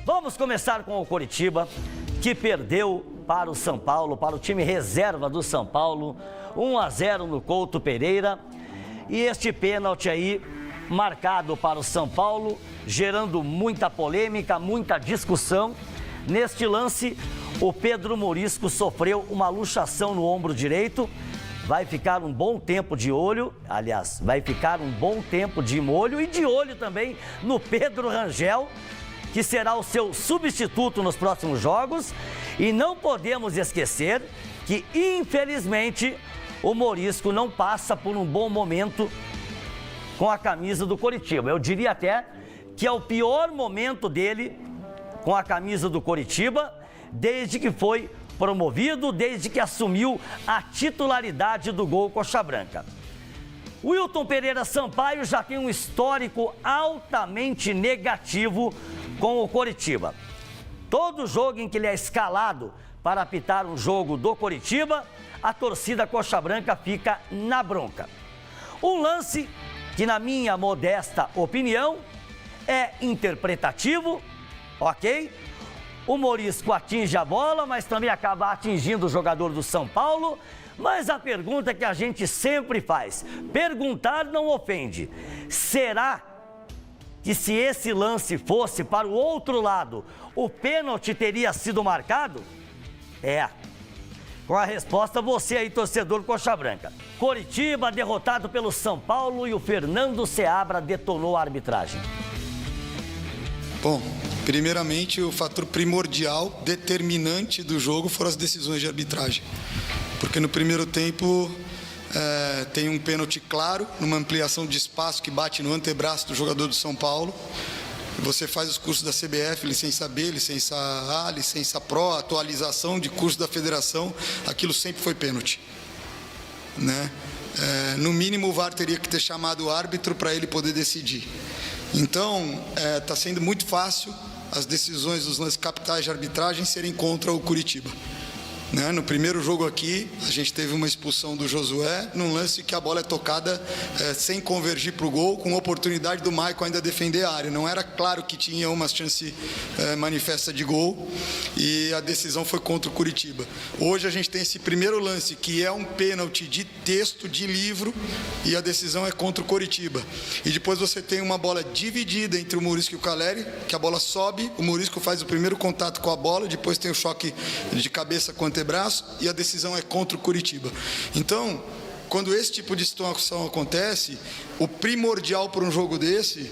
Vamos começar com o Coritiba, que perdeu para o São Paulo, para o time reserva do São Paulo, 1-0 no Couto Pereira. E este pênalti aí, marcado para o São Paulo, gerando muita polêmica, muita discussão. Neste lance, o Pedro Morisco sofreu uma luxação no ombro direito. Vai ficar um bom tempo de olho, aliás, vai ficar um bom tempo de molho e de olho também no Pedro Rangel, que será o seu substituto nos próximos jogos. E não podemos esquecer que, infelizmente, o Morisco não passa por um bom momento com a camisa do Coritiba. Eu diria até que é o pior momento dele com a camisa do Coritiba desde que foi promovido, desde que assumiu a titularidade do Gol Coxa Branca. Wilton Pereira Sampaio já tem um histórico altamente negativo com o Coritiba. Todo jogo em que ele é escalado para apitar um jogo do Coritiba, a torcida Coxa Branca fica na bronca. Um lance que, na minha modesta opinião, é interpretativo, ok? O Morisco atinge a bola, mas também acaba atingindo o jogador do São Paulo. Mas a pergunta que a gente sempre faz, perguntar não ofende. Será que se esse lance fosse para o outro lado, o pênalti teria sido marcado? Com a resposta, você aí, torcedor Coxa Branca. Coritiba derrotado pelo São Paulo e o Fernando Seabra detonou a arbitragem. Bom, primeiramente, o fator primordial, determinante do jogo foram as decisões de arbitragem. Porque no primeiro tempo tem um pênalti claro, numa ampliação de espaço que bate no antebraço do jogador do São Paulo. Você faz os cursos da CBF, licença B, licença A, licença Pro, atualização de curso da federação, aquilo sempre foi pênalti, né? No mínimo o VAR teria que ter chamado o árbitro para ele poder decidir. Então, está sendo muito fácil as decisões dos lances capitais de arbitragem serem contra o Coritiba. Né? No primeiro jogo aqui, a gente teve uma expulsão do Josué, num lance que a bola é tocada sem convergir para o gol, com oportunidade do Maicon ainda defender a área. Não era claro que tinha uma chance manifesta de gol e a decisão foi contra o Coritiba. Hoje a gente tem esse primeiro lance, que é um pênalti de texto, de livro, e a decisão é contra o Coritiba. E depois você tem uma bola dividida entre o Morisco e o Caleri, que a bola sobe, o Morisco faz o primeiro contato com a bola, depois tem o choque de cabeça com o antebraço, e a decisão é contra o Coritiba. Então, quando esse tipo de situação acontece, o primordial para um jogo desse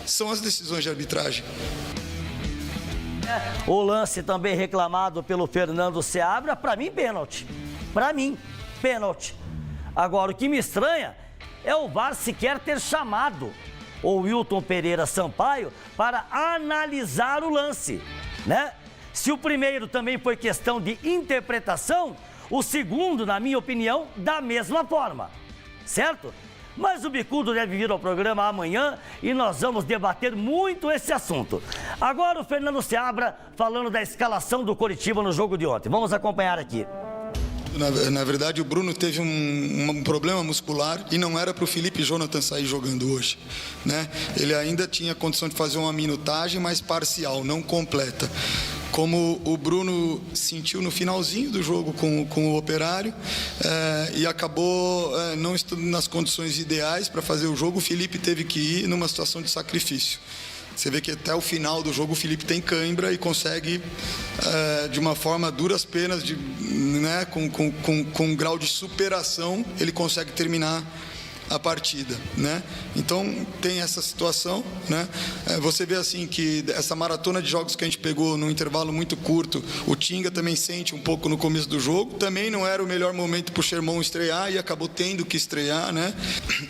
são as decisões de arbitragem. O lance também reclamado pelo Fernando Seabra, para mim, pênalti. Para mim, pênalti. Agora, o que me estranha é o VAR sequer ter chamado o Wilton Pereira Sampaio para analisar o lance, né? Se o primeiro também foi questão de interpretação, o segundo, na minha opinião, da mesma forma, certo? Mas o Bicudo deve vir ao programa amanhã e nós vamos debater muito esse assunto. Agora o Fernando Seabra falando da escalação do Coritiba no jogo de ontem. Vamos acompanhar aqui. Na verdade, o Bruno teve um problema muscular e não era para o Felipe Jonathan sair jogando hoje, né? Ele ainda tinha condição de fazer uma minutagem, mas parcial, não completa. Como o Bruno sentiu no finalzinho do jogo com o Operário e acabou não estando nas condições ideais para fazer o jogo, o Felipe teve que ir numa situação de sacrifício. Você vê que até o final do jogo o Felipe tem cãibra e consegue, de uma forma duras penas, né, com um grau de superação, ele consegue terminar a partida, né? Então tem essa situação, né? Você vê assim que essa maratona de jogos que a gente pegou num intervalo muito curto, o Tinga também sente um pouco no começo do jogo, também não era o melhor momento para o Sherman estrear e acabou tendo que estrear, né?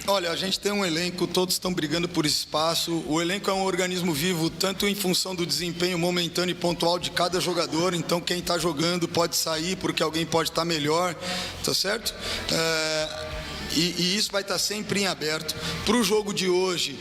Olha, a gente tem um elenco, todos estão brigando por espaço, o elenco é um organismo vivo, tanto em função do desempenho momentâneo e pontual de cada jogador, então quem está jogando pode sair porque alguém pode estar melhor, tá certo? e isso vai estar sempre em aberto. Para o jogo de hoje,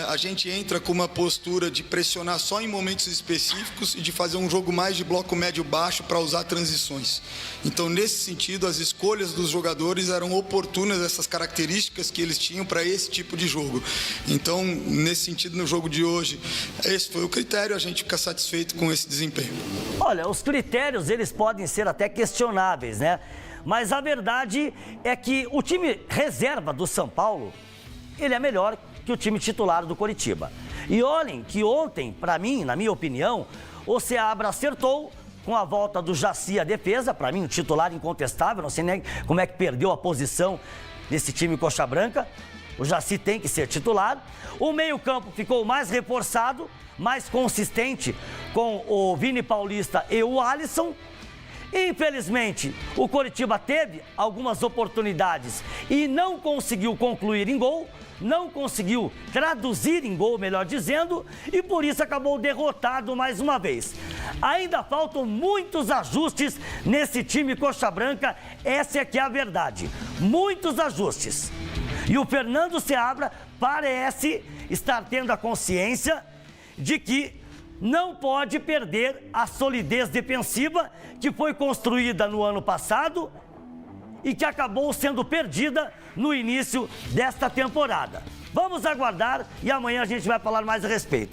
a gente entra com uma postura de pressionar só em momentos específicos e de fazer um jogo mais de bloco médio-baixo para usar transições. Então, nesse sentido, as escolhas dos jogadores eram oportunas, essas características que eles tinham para esse tipo de jogo. Então, nesse sentido, no jogo de hoje, esse foi o critério, a gente fica satisfeito com esse desempenho. Olha, os critérios, eles podem ser até questionáveis, né? Mas a verdade é que o time reserva do São Paulo, ele é melhor que o time titular do Coritiba. E olhem que ontem, para mim, na minha opinião, o Seabra acertou com a volta do Jaci à defesa, para mim, um titular incontestável, não sei nem como é que perdeu a posição desse time coxa branca. O Jaci tem que ser titular. O meio-campo ficou mais reforçado, mais consistente com o Vini Paulista e o Alisson. Infelizmente, o Coritiba teve algumas oportunidades e não conseguiu concluir em gol, não conseguiu traduzir em gol, melhor dizendo, e por isso acabou derrotado mais uma vez. Ainda faltam muitos ajustes nesse time coxa branca, essa é que é a verdade. Muitos ajustes. E o Fernando Seabra parece estar tendo a consciência de que não pode perder a solidez defensiva que foi construída no ano passado e que acabou sendo perdida no início desta temporada. Vamos aguardar e amanhã a gente vai falar mais a respeito.